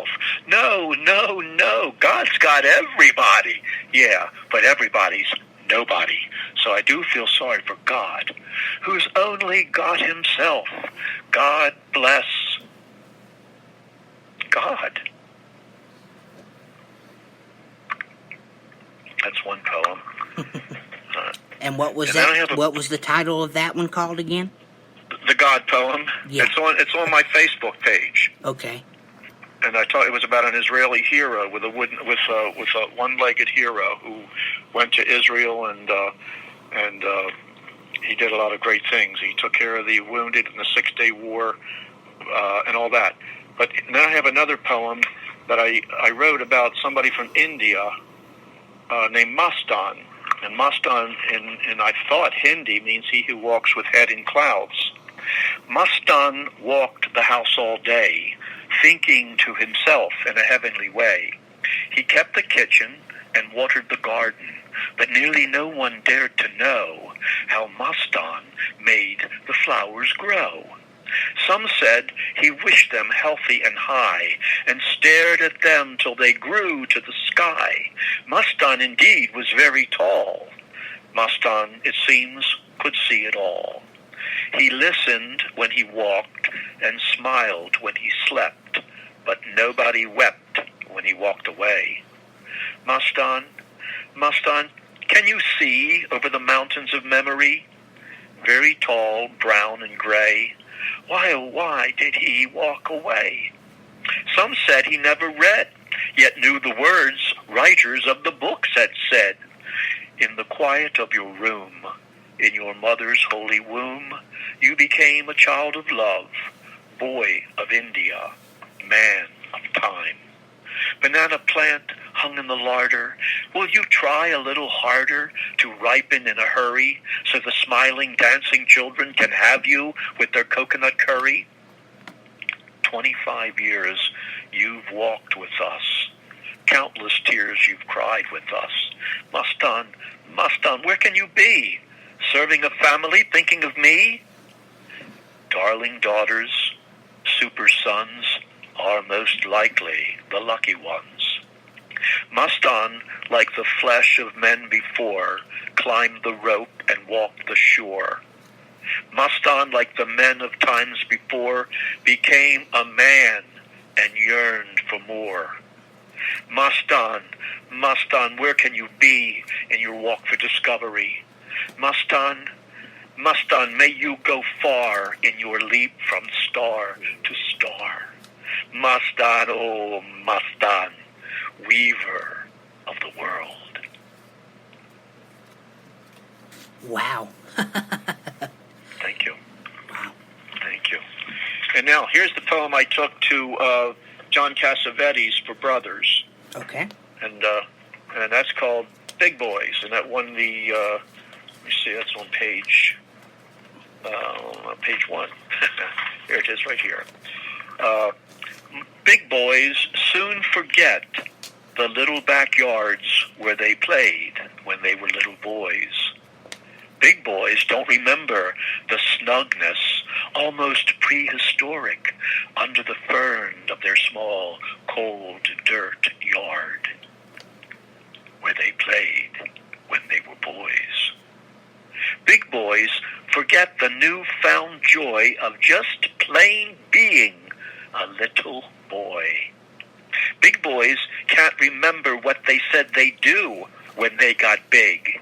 himself. No, no, no. God's got everybody. Yeah, but everybody's nobody. So I do feel sorry for God, who's only God himself. God bless God. That's one poem. And what was that? What was the title of that one called again? The God poem. Yeah. It's on my Facebook page. Okay. And I thought it was about an Israeli hero with a one-legged hero who went to Israel and he did a lot of great things. He took care of the wounded in the 6-Day War and all that. But now I have another poem that I wrote about somebody from India named Mastan. And Mastan in I thought Hindi means he who walks with head in clouds. Mastan walked the house all day, thinking to himself in a heavenly way. He kept the kitchen and watered the garden, but nearly no one dared to know how Mastan made the flowers grow. Some said he wished them healthy and high, and stared at them till they grew to the sky. Mastan indeed was very tall. Mastan, it seems, could see it all. He listened when he walked and smiled when he slept, but nobody wept when he walked away. Mastan, Mastan, can you see over the mountains of memory? Very tall, brown and gray. Why, oh, why did he walk away? Some said he never read, yet knew the words writers of the books had said. In the quiet of your room, in your mother's holy womb, you became a child of love, boy of India, man of time. Banana plant hung in the larder, will you try a little harder to ripen in a hurry so the smiling, dancing children can have you with their coconut curry? 25 years you've walked with us. Countless tears you've cried with us. Mastan, Mastan, where can you be? Serving a family, thinking of me? Darling daughters, super sons, are most likely the lucky ones. Mastan, like the flesh of men before, climbed the rope and walked the shore. Mastan, like the men of times before, became a man and yearned for more. Mastan, Mastan, where can you be in your walk for discovery? Mastan, Mastan, may you go far in your leap from star to star. Mastan, oh Mastan, weaver of the world. Wow. Thank you. Wow. Thank you. And now, here's the poem I took to John Cassavetes for Brothers. Okay. And that's called Big Boys. And that won the, let me see, that's on page 1. Here it is right here. Big boys soon forget the little backyards where they played when they were little boys. Big boys don't remember the snugness, almost prehistoric, under the fern of their small, cold dirt yard, where they played when they were boys. Big boys forget the newfound joy of just plain being a little boy. Big boys can't remember what they said they'd do when they got big.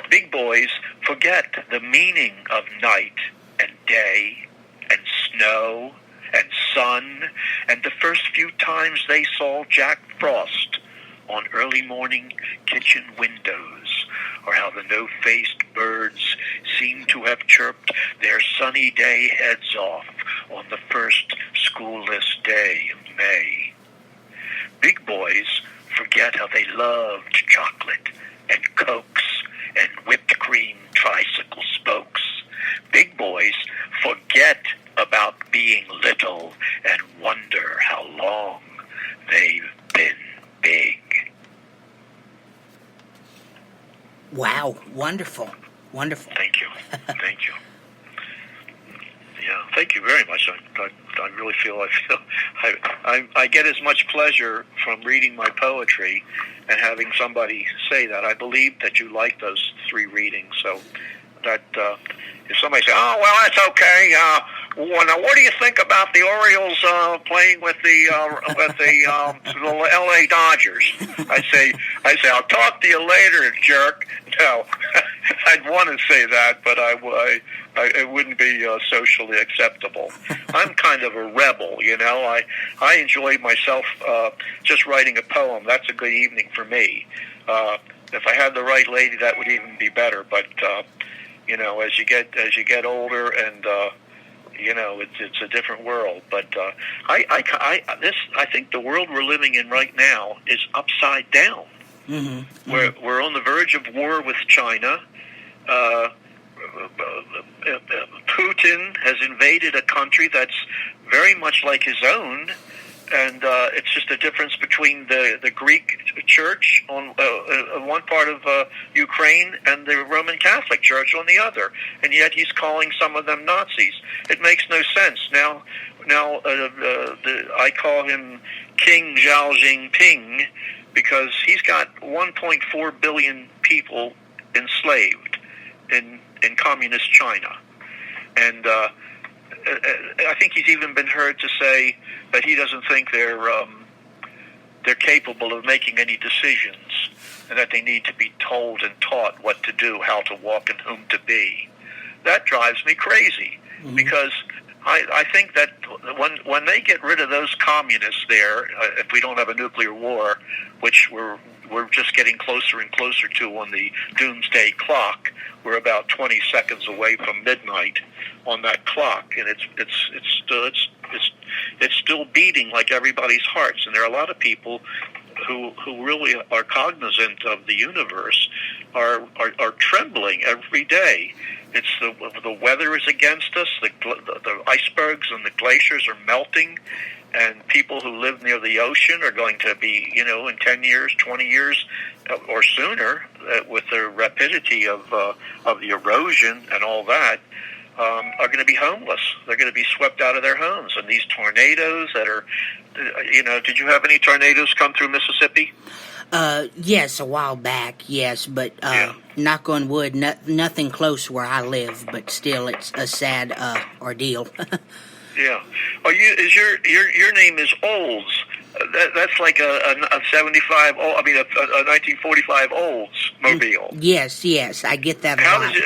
Big boys forget the meaning of night and day and snow and sun and the first few times they saw Jack Frost on early morning kitchen windows, or how the no-faced birds seem to have chirped their sunny day heads off on the first schoolless day of May. Big boys forget how they loved chocolate and Cokes and whipped cream tricycle spokes. Big boys forget about being little and wonder how long they've been big. Wow, wonderful, wonderful. Thank you. Thank you. Yeah, thank you very much. I I really feel I get as much pleasure from reading my poetry and having somebody say that. I believe that you like those 3 readings, so that if somebody says, "Oh, well, that's okay," well, now what do you think about the Orioles playing with the L.A. Dodgers? I say, I'll talk to you later, jerk. No, I'd want to say that, but it wouldn't be socially acceptable. I'm kind of a rebel, you know. I enjoy myself just writing a poem. That's a good evening for me. If I had the right lady, that would even be better. But you know, as you get older, and you know, it's a different world. But I think the world we're living in right now is upside down. Mm-hmm. We're on the verge of war with China. Putin has invaded a country that's very much like his own, and it's just a difference between the Greek Church on one part of Ukraine and the Roman Catholic Church on the other, and yet he's calling some of them Nazis. It makes no sense. Now I call him King Zhao Jinping because he's got 1.4 billion people enslaved in communist China, and I think he's even been heard to say that he doesn't think they're capable of making any decisions, and that they need to be told and taught what to do, how to walk, and whom to be. That drives me crazy, mm-hmm. because I think that when they get rid of those communists there, if we don't have a nuclear war, which we're just getting closer and closer to on the doomsday clock. We're about 20 seconds away from midnight on that clock, and it's still beating like everybody's hearts. And there are a lot of people who really are cognizant of the universe are trembling every day. It's the weather is against us. The icebergs and the glaciers are melting. And people who live near the ocean are going to be, you know, in 10 years, 20 years, or sooner, with the rapidity of the erosion and all that, are going to be homeless. They're going to be swept out of their homes. And these tornadoes that are, you know, did you have any tornadoes come through Mississippi? Yes, a while back, yes, but knock on wood, nothing close where I live, but still it's a sad ordeal. Yeah. Oh, your name is Olds. That's like a 75. I mean, a 1945 Olds mobile. Yes, I get that. How does it?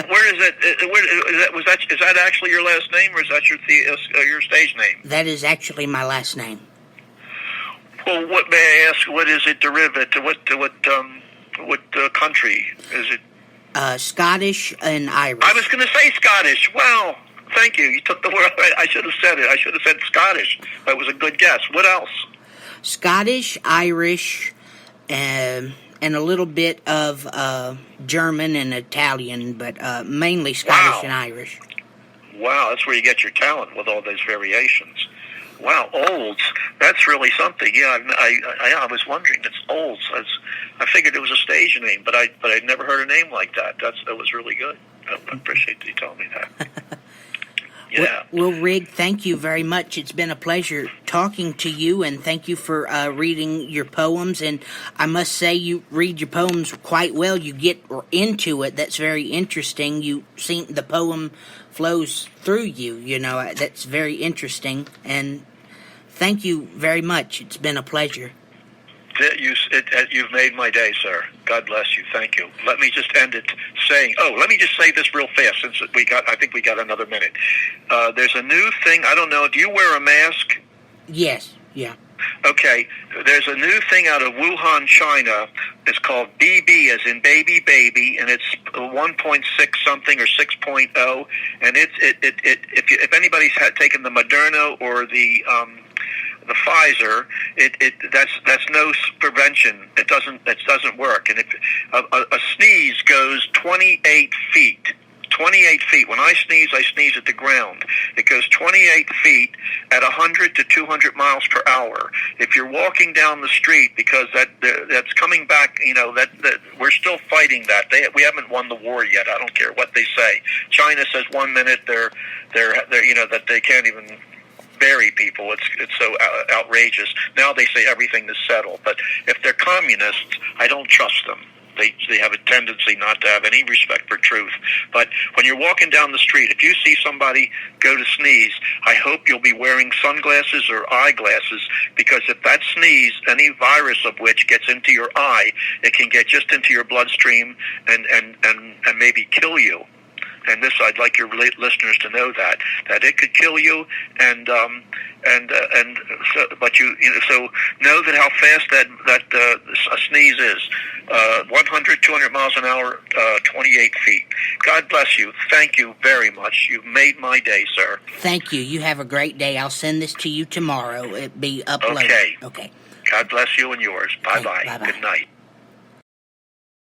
Where is it? Is that actually your last name, or is that your stage name? That is actually my last name. Well, what may I ask? What is it derivative? What country is it? Scottish and Irish. I was going to say Scottish. Wow. Thank you. You took the word. I should have said it. I should have said Scottish. That was a good guess. What else? Scottish, Irish, and a little bit of German and Italian, but mainly Scottish and Irish. Wow, that's where you get your talent with all those variations. Wow, Olds. That's really something. Yeah, I was wondering. It's Olds. I figured it was a stage name, but I'd never heard a name like that. That was really good. I appreciate you telling me that. Yeah. Well, Rigg, thank you very much. It's been a pleasure talking to you, and thank you for reading your poems. And I must say, you read your poems quite well. You get into it. That's very interesting. You see the poem flows through you. You know, that's very interesting. And thank you very much. It's been a pleasure. You've made my day, sir. God bless you. Thank you. Let me just end it saying, let me just say this real fast since I think we got another minute. There's a new thing. I don't know. Do you wear a mask? Yes. Yeah. Okay. There's a new thing out of Wuhan, China. It's called BB, as in baby, and it's 1.6 something or 6.0. And if anybody's taken the Moderna or the Pfizer, that's no prevention. It doesn't work. And if a sneeze goes 28 feet. 28 feet. When I sneeze at the ground. It goes 28 feet at 100 to 200 miles per hour. If you're walking down the street, because that's coming back, you know, that we're still fighting that. We haven't won the war yet. I don't care what they say. China says 1 minute they're you know, that they can't even bury people. It's so outrageous. Now they say everything is settled, but if they're communists, I don't trust them. They have a tendency not to have any respect for truth. But when you're walking down the street, if you see somebody go to sneeze, I hope you'll be wearing sunglasses or eyeglasses, because if that sneeze, any virus of which gets into your eye, it can get just into your bloodstream and maybe kill you. And this, I'd like your listeners to know that it could kill you, but so know that how fast that a sneeze is. 100, 200 miles an hour, 28 feet. God bless you. Thank you very much. You've made my day, sir. Thank you. You have a great day. I'll send this to you tomorrow. It'll be uploaded. Okay. Okay. God bless you and yours. Bye-bye. Bye-bye. Good night.